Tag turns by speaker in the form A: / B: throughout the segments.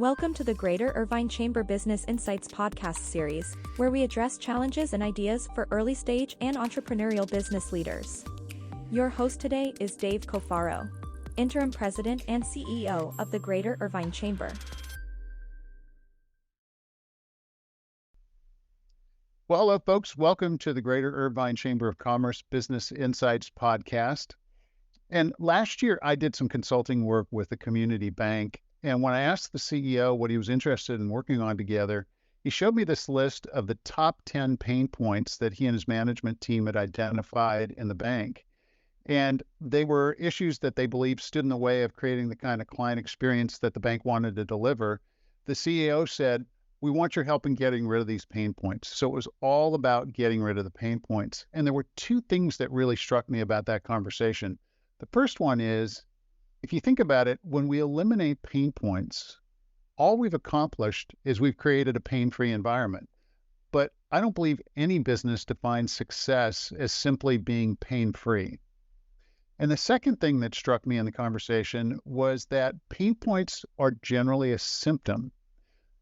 A: Welcome to the Greater Irvine Chamber Business Insights podcast series, where we address challenges and ideas for early stage and entrepreneurial business leaders. Your host today is Dave Coffaro, Interim President and CEO of the Greater Irvine Chamber.
B: Well, hello, folks. Welcome to the Greater Irvine Chamber of Commerce Business Insights podcast. And last year, I did some consulting work with a community bank. And when I asked the CEO what he was interested in working on together, he showed me this list of the top 10 pain points that he and his management team had identified in the bank. And they were issues that they believed stood in the way of creating the kind of client experience that the bank wanted to deliver. The CEO said, "We want your help in getting rid of these pain points." So it was all about getting rid of the pain points. And there were two things that really struck me about that conversation. The first one is, if you think about it, when we eliminate pain points, all we've accomplished is we've created a pain-free environment. But I don't believe any business defines success as simply being pain-free. And the second thing that struck me in the conversation was that pain points are generally a symptom.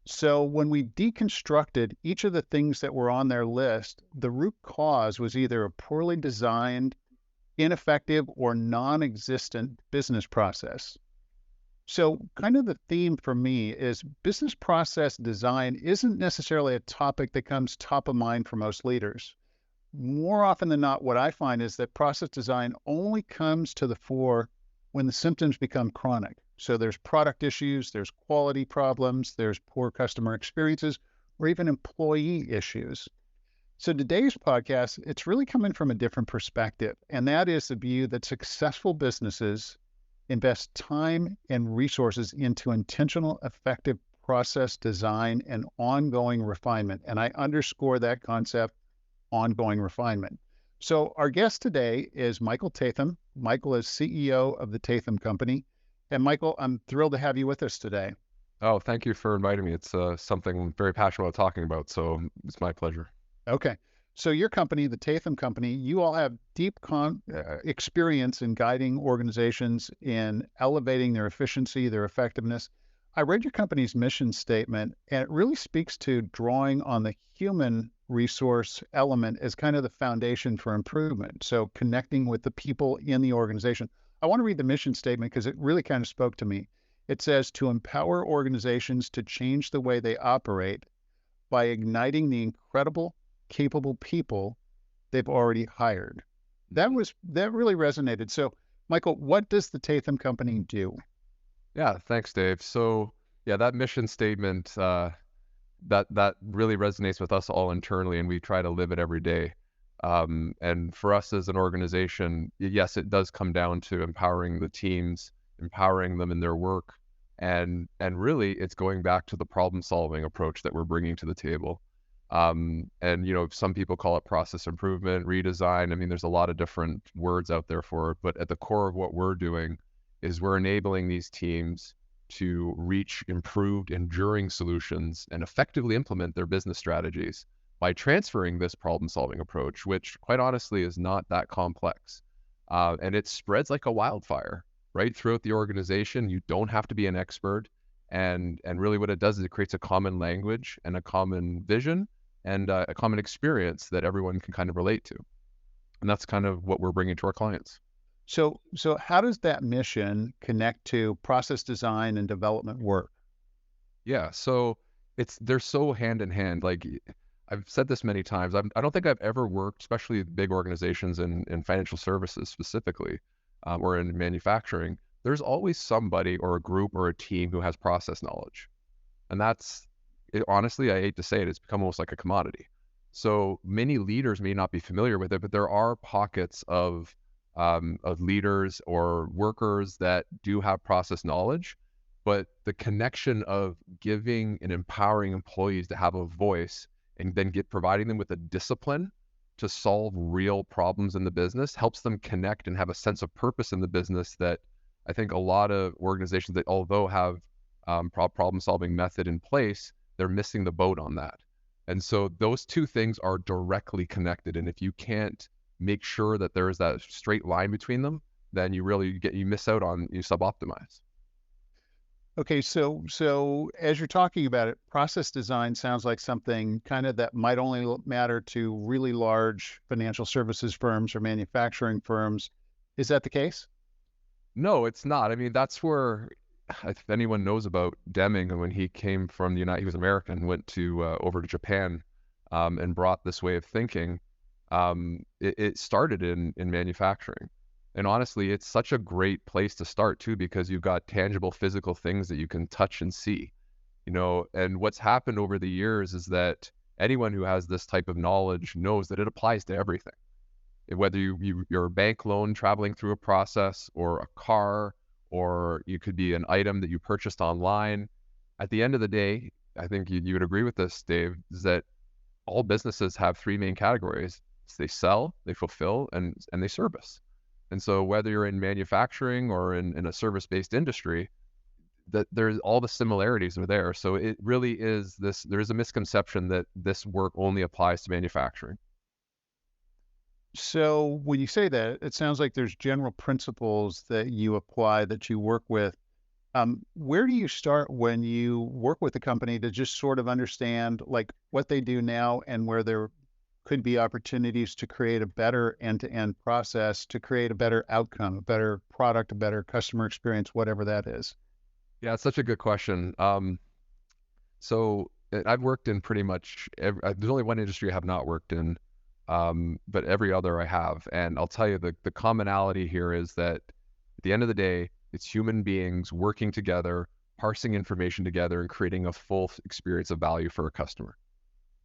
B: So when we deconstructed each of the things that were on their list, the root cause was either a poorly designed, ineffective, or non-existent business process. So kind of the theme for me is business process design isn't necessarily a topic that comes top of mind for most leaders. More often than not, what I find is that process design only comes to the fore when the symptoms become chronic. So there's product issues, there's quality problems, there's poor customer experiences, or even employee issues. So today's podcast, it's really coming from a different perspective, and that is the view that successful businesses invest time and resources into intentional, effective process design and ongoing refinement. And I underscore that concept, ongoing refinement. So our guest today is Michael Tatham. Michael is CEO of the Tatham Company. And Michael, I'm thrilled to have you with us today.
C: Oh, thank you for inviting me. It's something I'm very passionate about talking about, so it's my pleasure.
B: Okay. So your company, the Tatham Company, you all have deep experience in guiding organizations in elevating their efficiency, their effectiveness. I read your company's mission statement, and it really speaks to drawing on the human resource element as kind of the foundation for improvement. So connecting with the people in the organization. I want to read the mission statement because it really kind of spoke to me. It says, to empower organizations to change the way they operate by igniting the incredible, capable people they've already hired. That really resonated. So, Michael, what does the Tatham Company do?
C: Yeah, thanks, Dave. So, yeah, that mission statement, that really resonates with us all internally, and we try to live it every day. And for us as an organization, yes, it does come down to empowering the teams, empowering them in their work, and really, it's going back to the problem-solving approach that we're bringing to the table. And, some people call it process improvement, redesign. I mean, there's a lot of different words out there for it, but at the core of what we're doing is we're enabling these teams to reach improved, enduring solutions and effectively implement their business strategies by transferring this problem-solving approach, which quite honestly is not that complex. And it spreads like a wildfire, right, throughout the organization. You don't have to be an expert. And really what it does is it creates a common language and a common vision and a common experience that everyone can kind of relate to. And that's kind of what we're bringing to our clients.
B: So how does that mission connect to process design and development work?
C: Yeah, so they're so hand in hand. Like I've said this many times, I don't think I've ever worked, especially big organizations in financial services specifically, or in manufacturing. There's always somebody or a group or a team who has process knowledge. And honestly, I hate to say it, it's become almost like a commodity. So many leaders may not be familiar with it, but there are pockets of leaders or workers that do have process knowledge. But the connection of giving and empowering employees to have a voice and then providing them with a discipline to solve real problems in the business helps them connect and have a sense of purpose in the business that I think a lot of organizations that although have problem-solving method in place, they're missing the boat on that. And so those two things are directly connected. And if you can't make sure that there is that straight line between them, then you miss out on, you suboptimize.
B: Okay, so as you're talking about it, process design sounds like something kind of that might only matter to really large financial services firms or manufacturing firms. Is that the case?
C: No, it's not. I mean, that's where, if anyone knows about Deming, when he came from the he was American, went to over to Japan, and brought this way of thinking. It started in manufacturing, and honestly, it's such a great place to start too, because you've got tangible physical things that you can touch and see. And what's happened over the years is that anyone who has this type of knowledge knows that it applies to everything. Whether you're a bank loan traveling through a process, or a car, or you could be an item that you purchased online. At the end of the day, I think you would agree with this, Dave, is that all businesses have three main categories. They sell, they fulfill, and they service. And so whether you're in manufacturing or in a service-based industry, that there's all the similarities are there. So it really is this, there is a misconception that this work only applies to manufacturing.
B: So when you say that, it sounds like there's general principles that you apply that you work with. Where do you start when you work with a company to just sort of understand like what they do now and where there could be opportunities to create a better end-to-end process to create a better outcome, a better product, a better customer experience, whatever that is?
C: Yeah, it's such a good question. I've worked in pretty much there's only one industry I have not worked in, but every other I have. And I'll tell you, the commonality here is that at the end of the day, it's human beings working together, parsing information together, and creating a full experience of value for a customer.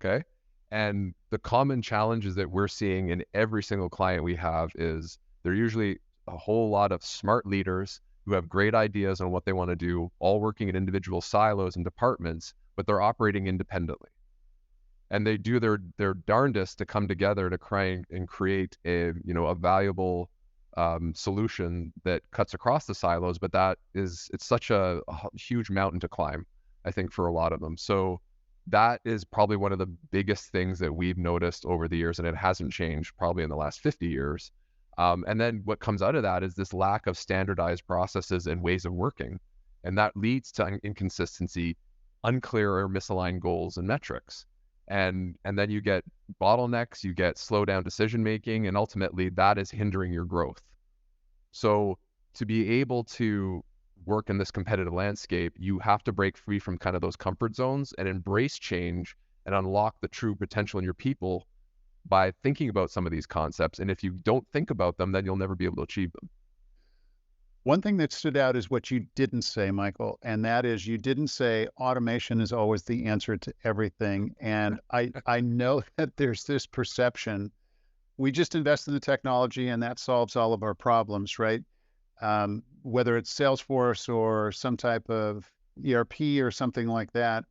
C: Okay. And the common challenges that we're seeing in every single client we have is they're usually a whole lot of smart leaders who have great ideas on what they want to do, all working in individual silos and departments, but they're operating independently. And they do their darndest to come together to try and create a valuable solution that cuts across the silos. But it's such a huge mountain to climb, I think, for a lot of them. So that is probably one of the biggest things that we've noticed over the years, and it hasn't changed probably in the last 50 years. And then what comes out of that is this lack of standardized processes and ways of working. And that leads to inconsistency, unclear or misaligned goals and metrics. And then you get bottlenecks, you get slow down decision making, and ultimately that is hindering your growth. So to be able to work in this competitive landscape, you have to break free from kind of those comfort zones and embrace change and unlock the true potential in your people by thinking about some of these concepts. And if you don't think about them, then you'll never be able to achieve them.
B: One thing that stood out is what you didn't say, Michael, and that is you didn't say automation is always the answer to everything. And I know that there's this perception. We just invest in the technology and that solves all of our problems, right? Whether it's Salesforce or some type of ERP or something like that.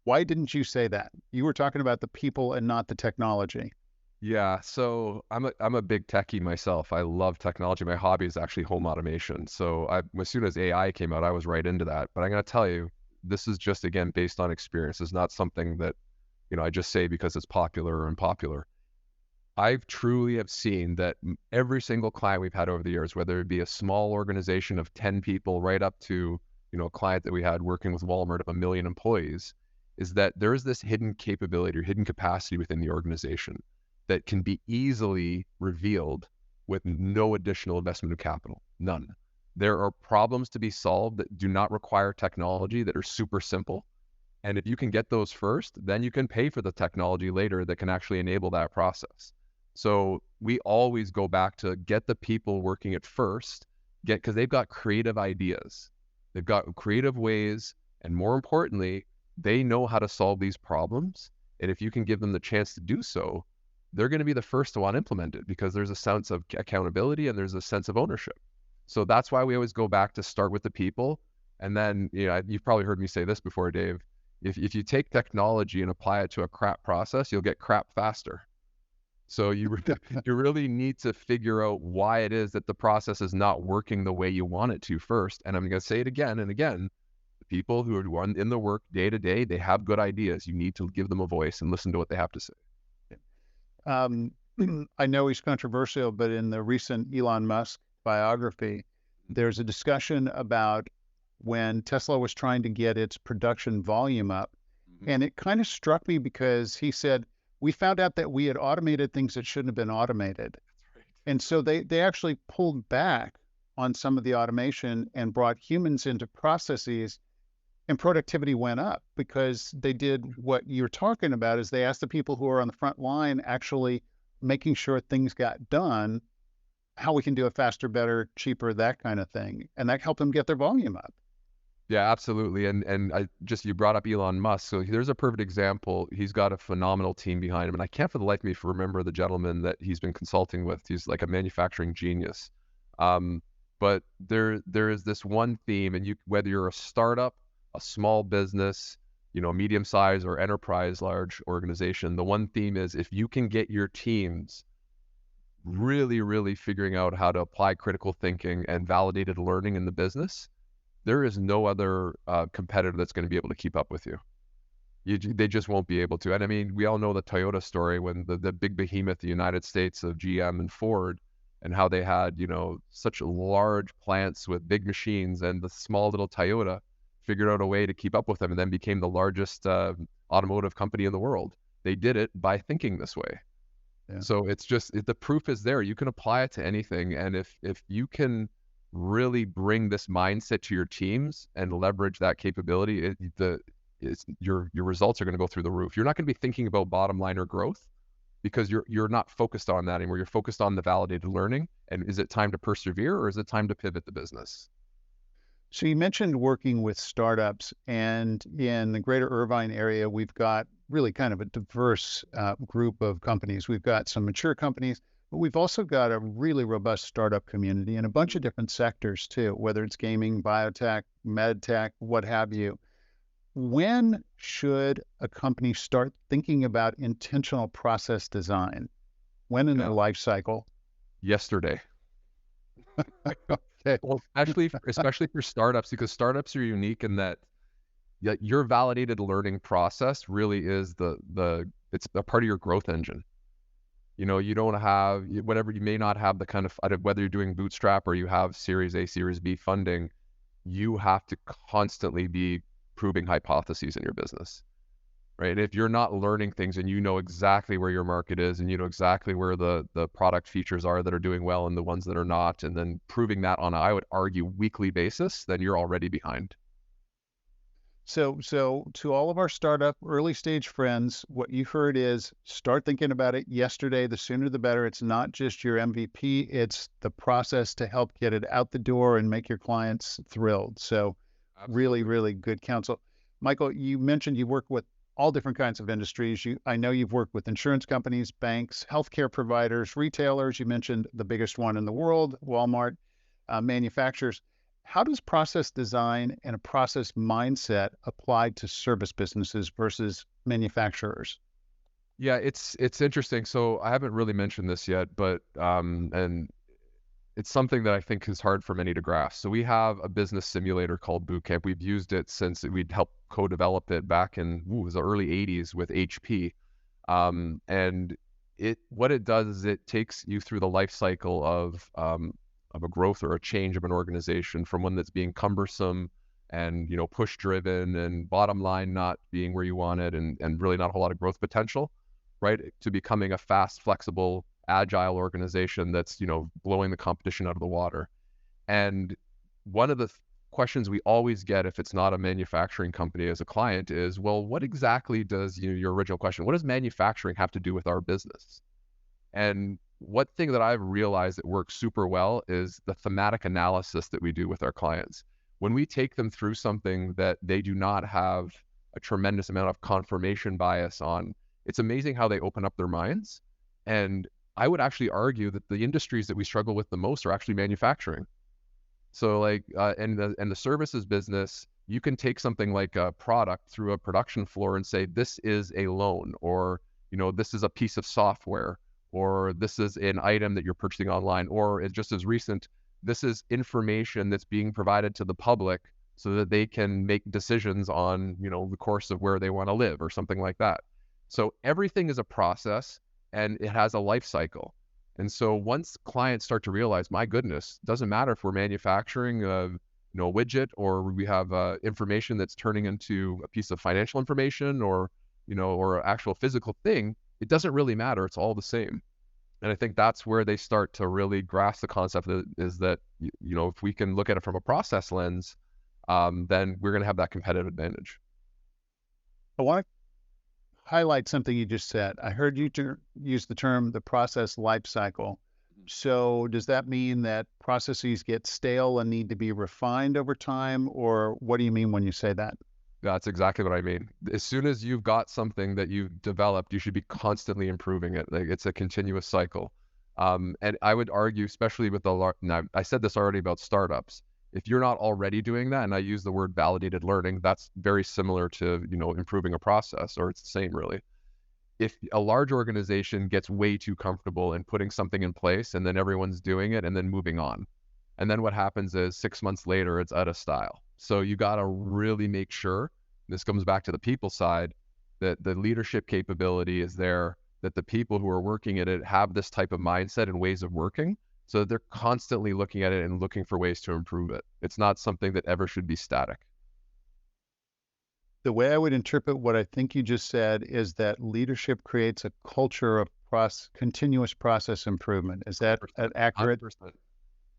B: Why didn't you say that? You were talking about the people and not the technology.
C: Yeah, so I'm a big techie myself. I love technology. My hobby is actually home automation. So as soon as AI came out, I was right into that. But I'm gonna tell you, this is just again based on experience. It's not something that I just say because it's popular or unpopular. I've truly have seen that every single client we've had over the years, whether it be a small organization of 10 people right up to a client that we had working with Walmart of 1 million employees, is that there is this hidden capability or hidden capacity within the organization that can be easily revealed with no additional investment of capital. None. There are problems to be solved that do not require technology, that are super simple. And if you can get those first, then you can pay for the technology later that can actually enable that process. So we always go back to get the people working it first, because they've got creative ideas. They've got creative ways, and more importantly, they know how to solve these problems. And if you can give them the chance to do so, they're going to be the first to want to implement it, because there's a sense of accountability and there's a sense of ownership. So that's why we always go back to start with the people. And then, you've probably heard me say this before, Dave. If you take technology and apply it to a crap process, you'll get crap faster. So you really need to figure out why it is that the process is not working the way you want it to first. And I'm going to say it again and again. The people who are in the work day to day, they have good ideas. You need to give them a voice and listen to what they have to say.
B: Um, I know he's controversial, but in the recent Elon Musk biography, there's a discussion about when Tesla was trying to get its production volume up.
C: Mhm.
B: And it kind of struck me because he said, we found out that we had automated things that shouldn't have been automated.
C: That's right.
B: And so they actually pulled back on some of the automation and brought humans into processes, and productivity went up because they did what you're talking about is they asked the people who are on the front line actually making sure things got done, how we can do it faster, better, cheaper, that kind of thing. And that helped them get their volume up.
C: Yeah, absolutely. And I just, you brought up Elon Musk. So there's a perfect example. He's got a phenomenal team behind him. And I can't for the life of me remember the gentleman that he's been consulting with. He's like a manufacturing genius. Um, but there is this one theme, and you, whether you're a startup, a small business, medium size or enterprise, large organization, the one theme is if you can get your teams really, really figuring out how to apply critical thinking and validated learning in the business, there is no other competitor that's going to be able to keep up with you. They just won't be able to. And I mean, we all know the Toyota story when the big behemoth, the United States of GM and Ford, and how they had, such large plants with big machines, and the small little Toyota figured out a way to keep up with them and then became the largest automotive company in the world. They did it by thinking this way.
B: Yeah.
C: So it's just, the proof is there. You can apply it to anything. And if you can really bring this mindset to your teams and leverage that capability, your results are going to go through the roof. You're not going to be thinking about bottom line or growth because you're not focused on that anymore. You're focused on the validated learning. And is it time to persevere, or is it time to pivot the business?
B: So you mentioned working with startups, and in the greater Irvine area, we've got really kind of a diverse group of companies. We've got some mature companies, but we've also got a really robust startup community in a bunch of different sectors too, whether it's gaming, biotech, med tech, what have you. When should a company start thinking about intentional process design? When in their
C: Yeah.
B: life cycle?
C: Yesterday.
B: Okay.
C: Well, especially for startups, because startups are unique in that your validated learning process really is it's a part of your growth engine. You don't have whatever, you may not have the kind of, whether you're doing bootstrap or you have Series A, Series B funding, you have to constantly be proving hypotheses in your business, right? If you're not learning things and you know exactly where your market is and you know exactly where the product features are that are doing well and the ones that are not, and then proving that on, I would argue, weekly basis, then you're already behind.
B: So to all of our startup early stage friends, what you heard is start thinking about it yesterday. The sooner the better. It's not just your MVP, it's the process to help get it out the door and make your clients thrilled. So really,
C: Absolutely.
B: really good counsel. Michael, you mentioned you work with all different kinds of industries. I know you've worked with insurance companies, banks, healthcare providers, retailers. You mentioned the biggest one in the world, Walmart, manufacturers. How does process design and a process mindset apply to service businesses versus manufacturers?
C: Yeah, it's interesting. So I haven't really mentioned this yet, but and it's something that I think is hard for many to grasp. So we have a business simulator called Bootcamp. We've used it since we'd helped co-develop it back in it was the early 80s with HP. And what it does is it takes you through the life cycle of a growth or a change of an organization, from one that's being cumbersome and push driven and bottom line not being where you want it, and really not a whole lot of growth potential, right, to becoming a fast, flexible, agile organization that's blowing the competition out of the water. And one of the questions we always get if it's not a manufacturing company as a client is, well, what exactly does your original question, what does manufacturing have to do with our business? And one thing that I've realized that works super well is the thematic analysis that we do with our clients. When we take them through something that they do not have a tremendous amount of confirmation bias on, it's amazing how they open up their minds. And I would actually argue that the industries that we struggle with the most are actually manufacturing. So like, and the services business, you can take something like a product through a production floor and say, this is a loan, or, this is a piece of software, or this is an item that you're purchasing online, or it's just as recent, this is information that's being provided to the public so that they can make decisions on, the course of where they want to live or something like that. So everything is a process and it has a life cycle. And so once clients start to realize, my goodness, doesn't matter if we're manufacturing widget, or we have information that's turning into a piece of financial information, or or an actual physical thing, it doesn't really matter. It's all the same. And I think that's where they start to really grasp the concept is that, if we can look at it from a process lens, then we're going to have that competitive advantage.
B: I want to highlight something you just said. I heard you use the term the process life cycle. So does that mean that processes get stale and need to be refined over time? Or what do you mean when you say that?
C: That's exactly what I mean. As soon as you've got something that you've developed, you should be constantly improving it. Like, it's a continuous cycle. And I would argue, especially with now, I said this already about startups. If you're not already doing that, and I use the word validated learning, that's very similar to, improving a process, or it's the same really. If a large organization gets way too comfortable in putting something in place and then everyone's doing it and then moving on, and then what happens is 6 months later, it's out of style. So you got to really make sure, this comes back to the people side, that the leadership capability is there, that the people who are working at it have this type of mindset and ways of working, so that they're constantly looking at it and looking for ways to improve it. It's not something that ever should be static.
B: The way I would interpret what I think you just said is that leadership creates a culture of continuous process improvement. Is that
C: 100%.
B: accurate?
C: 100%.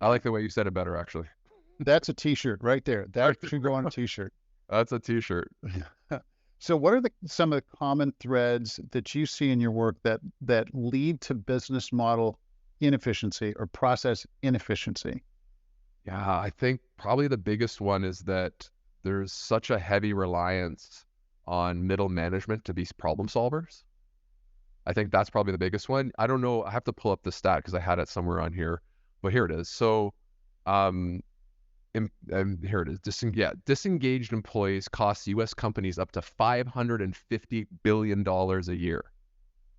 C: I like the way you said it better, actually.
B: That's a t-shirt right there. That should go on a t-shirt.
C: That's a t-shirt.
B: So what are some of the common threads that you see in your work that lead to business model inefficiency or process inefficiency?
C: Yeah, I think probably the biggest one is that there's such a heavy reliance on middle management to be problem solvers. I think that's probably the biggest one. I don't know. I have to pull up the stat because I had it somewhere on here, but here it is. So, here it is. Disengaged employees cost U.S. companies up to $550 billion a year.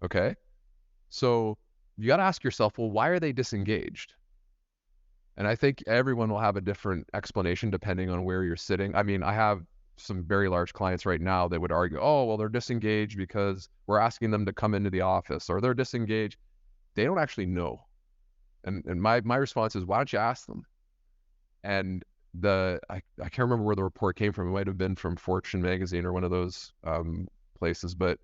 C: Okay, so you got to ask yourself, well, why are they disengaged? And I think everyone will have a different explanation depending on where you're sitting. I mean, I have some very large clients right now that would argue, oh, well, they're disengaged because we're asking them to come into the office, or they're disengaged. They don't actually know. And my response is, why don't you ask them? And I can't remember where the report came from. It might have been from Fortune magazine or one of those places. But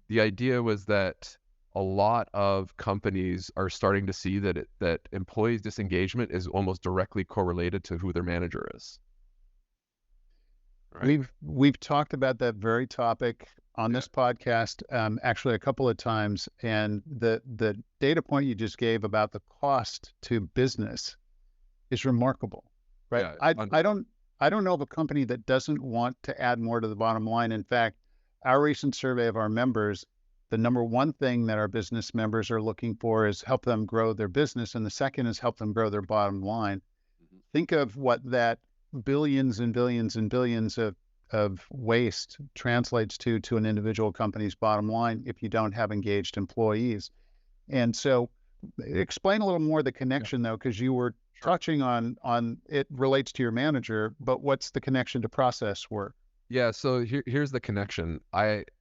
C: the idea was that a lot of companies are starting to see that employees' disengagement is almost directly correlated to who their manager is.
B: Right? We've talked about that very topic on this podcast actually a couple of times, and the data point you just gave about the cost to business is remarkable, right? Yeah, I don't know of a company that doesn't want to add more to the bottom line. In fact, our recent survey of our members, the number one thing that our business members are looking for is help them grow their business, and the second is help them grow their bottom line. Mm-hmm. Think of what that billions and billions and billions of waste translates to an individual company's bottom line if you don't have engaged employees. And so explain a little more the connection, though, because you were touching on it relates to your manager, but what's the connection to process work?
C: Yeah, so here's the connection.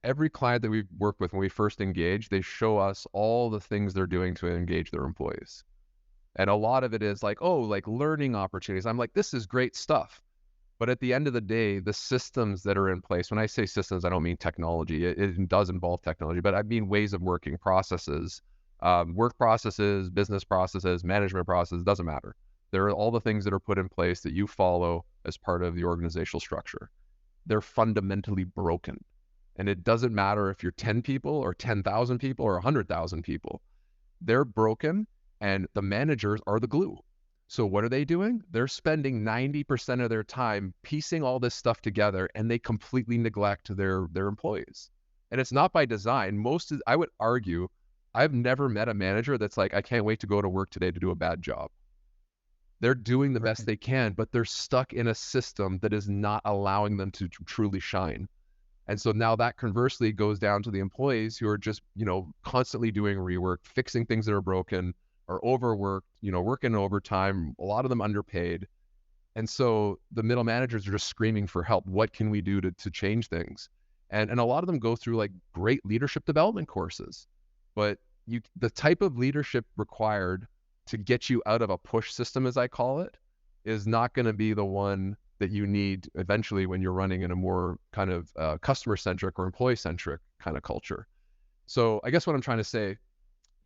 C: Every client that we work with when we first engage, they show us all the things they're doing to engage their employees. And a lot of it is like, oh, like learning opportunities. I'm like, this is great stuff. But at the end of the day, the systems that are in place, when I say systems, I don't mean technology. It does involve technology, but I mean ways of working, processes, work processes, business processes, management processes, doesn't matter. There are all the things that are put in place that you follow as part of the organizational structure. They're fundamentally broken. And it doesn't matter if you're 10 people or 10,000 people or 100,000 people. They're broken, and the managers are the glue. So what are they doing? They're spending 90% of their time piecing all this stuff together, and they completely neglect their employees. And it's not by design. I would argue, I've never met a manager that's like, I can't wait to go to work today to do a bad job. They're doing the best they can, but they're stuck in a system that is not allowing them to truly shine. And so now that conversely goes down to the employees who are just, constantly doing rework, fixing things that are broken, or overworked, working overtime, a lot of them underpaid. And so the middle managers are just screaming for help. What can we do to change things? And a lot of them go through like great leadership development courses, but the type of leadership required to get you out of a push system, as I call it, is not going to be the one that you need eventually when you're running in a more kind of customer-centric or employee-centric kind of culture. So I guess what I'm trying to say,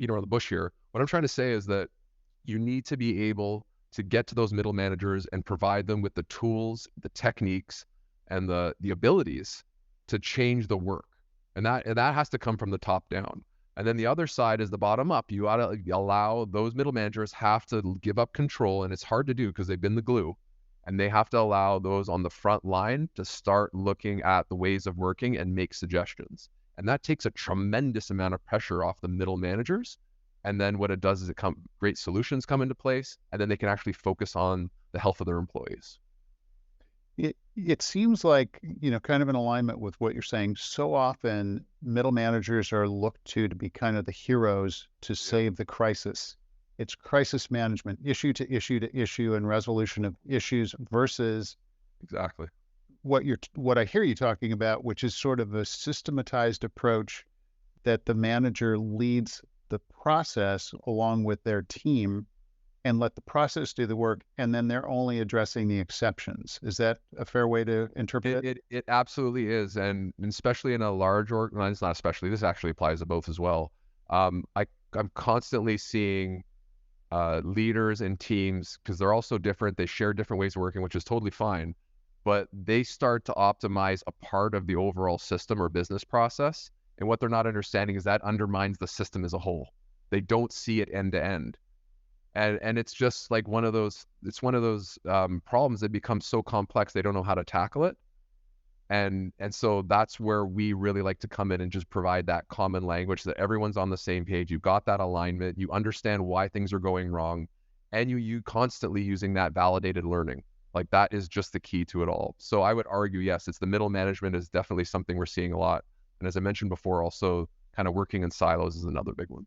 C: on the bush here, what I'm trying to say is that you need to be able to get to those middle managers and provide them with the tools, the techniques, and the abilities to change the work. And that has to come from the top down. And then the other side is the bottom up. You ought to allow those middle managers have to give up control, and it's hard to do because they've been the glue. And they have to allow those on the front line to start looking at the ways of working and make suggestions. And that takes a tremendous amount of pressure off the middle managers. And then what it does is great solutions come into place, and then they can actually focus on the health of their employees.
B: It seems like, kind of in alignment with what you're saying. So often middle managers are looked to be kind of the heroes to save the crisis. It's crisis management, issue to issue to issue, and resolution of issues versus
C: exactly
B: what I hear you talking about, which is sort of a systematized approach that the manager leads the process along with their team and let the process do the work, and then they're only addressing the exceptions. Is that a fair way to interpret it?
C: It absolutely is, and especially in a large organization, not especially, this actually applies to both as well. I'm constantly seeing leaders and teams, because they're all so different, they share different ways of working, which is totally fine, but they start to optimize a part of the overall system or business process, and what they're not understanding is that undermines the system as a whole. They don't see it end to end. And it's just like one of those problems that becomes so complex they don't know how to tackle it. And so that's where we really like to come in and just provide that common language so that everyone's on the same page. You've got that alignment, you understand why things are going wrong, and you constantly using that validated learning. Like that is just the key to it all. So I would argue, yes, it's the middle management is definitely something we're seeing a lot. And as I mentioned before, also kind of working in silos is another big one.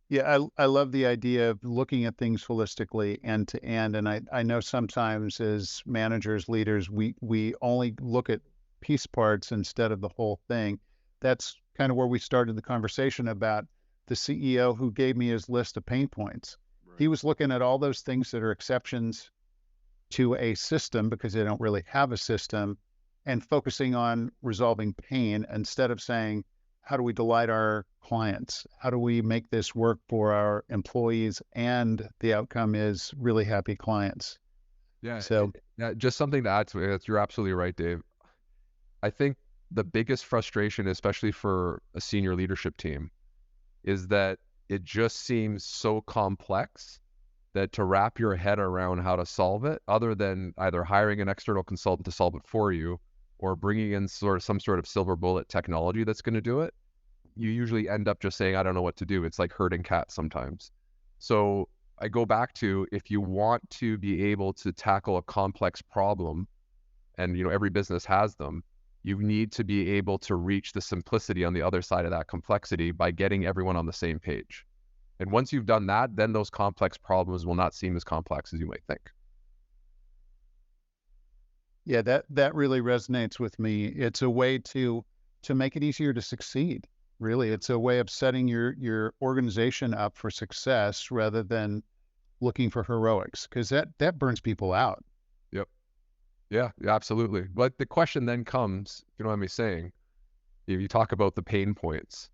B: Yeah, I love the idea of looking at things holistically end to end. And I know sometimes as managers, leaders, we only look at piece parts instead of the whole thing. That's kind of where we started the conversation about the CEO who gave me his list of pain points. Right. He was looking at all those things that are exceptions to a system because they don't really have a system, and focusing on resolving pain instead of saying, how do we delight our clients? How do we make this work for our employees? And the outcome is really happy clients.
C: Yeah. So just something to add to it. You're absolutely right, Dave. I think the biggest frustration, especially for a senior leadership team, is that it just seems so complex that to wrap your head around how to solve it, other than either hiring an external consultant to solve it for you, or bringing in some sort of silver bullet technology that's going to do it, you usually end up just saying, I don't know what to do. It's like herding cats sometimes. So I go back to, if you want to be able to tackle a complex problem, and every business has them, you need to be able to reach the simplicity on the other side of that complexity by getting everyone on the same page. And once you've done that, then those complex problems will not seem as complex as you might think.
B: Yeah, that really resonates with me. It's a way to make it easier to succeed. Really, it's a way of setting your organization up for success rather than looking for heroics, because that burns people out.
C: Yep. Yeah, absolutely. But the question then comes, if you know what I'm saying, you talk about the pain points.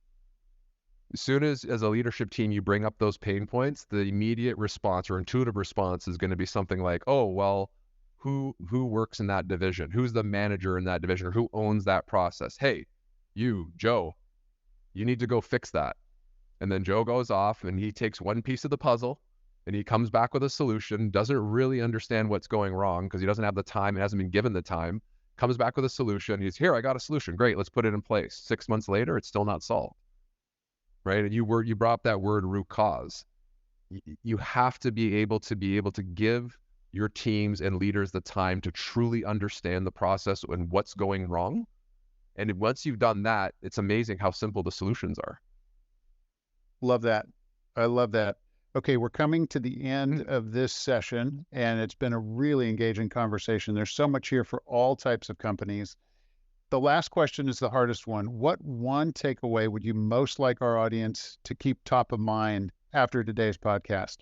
C: As soon as a leadership team, you bring up those pain points, the immediate response or intuitive response is going to be something like, oh, well, who works in that division? Who's the manager in that division? Or who owns that process? Hey, you, Joe, you need to go fix that. And then Joe goes off and he takes one piece of the puzzle and he comes back with a solution, doesn't really understand what's going wrong because he doesn't have the time, it hasn't been given the time, comes back with a solution. He's here, I got a solution. Great, let's put it in place. 6 months later, it's still not solved. Right? And you brought up that word root cause. You have to be able to give your teams and leaders the time to truly understand the process and what's going wrong. And once you've done that, it's amazing how simple the solutions are.
B: Love that. I love that. Okay, we're coming to the end of this session, and it's been a really engaging conversation. There's so much here for all types of companies. The last question is the hardest one. What one takeaway would you most like our audience to keep top of mind after today's podcast?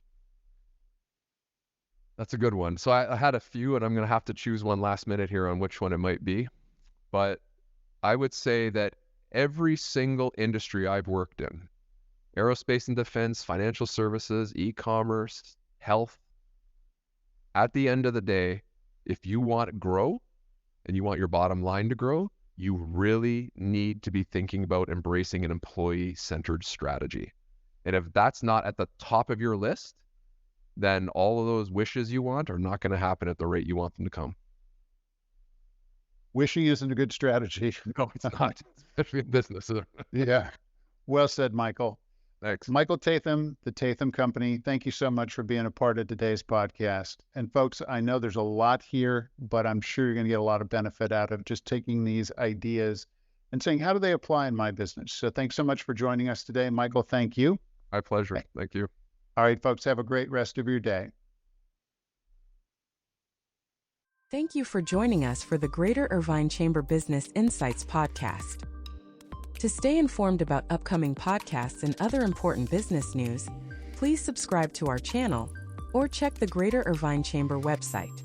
C: That's a good one. So I had a few, and I'm going to have to choose one last minute here on which one it might be. But I would say that every single industry I've worked in, aerospace and defense, financial services, e-commerce, health, at the end of the day, if you want to grow and you want your bottom line to grow, you really need to be thinking about embracing an employee-centered strategy. And if that's not at the top of your list, then all of those wishes you want are not going to happen at the rate you want them to come.
B: Wishing isn't a good strategy.
C: No, it's not, especially in business.
B: Yeah. Well said, Michael.
C: Thanks.
B: Michael Tatham, the Tatham Company, thank you so much for being a part of today's podcast. And folks, I know there's a lot here, but I'm sure you're going to get a lot of benefit out of just taking these ideas and saying, how do they apply in my business? So thanks so much for joining us today. Michael, thank you.
C: My pleasure. Thank you.
B: All right, folks, have a great rest of your day.
D: Thank you for joining us for the Greater Irvine Chamber Business Insights podcast. To stay informed about upcoming podcasts and other important business news, please subscribe to our channel or check the Greater Irvine Chamber website.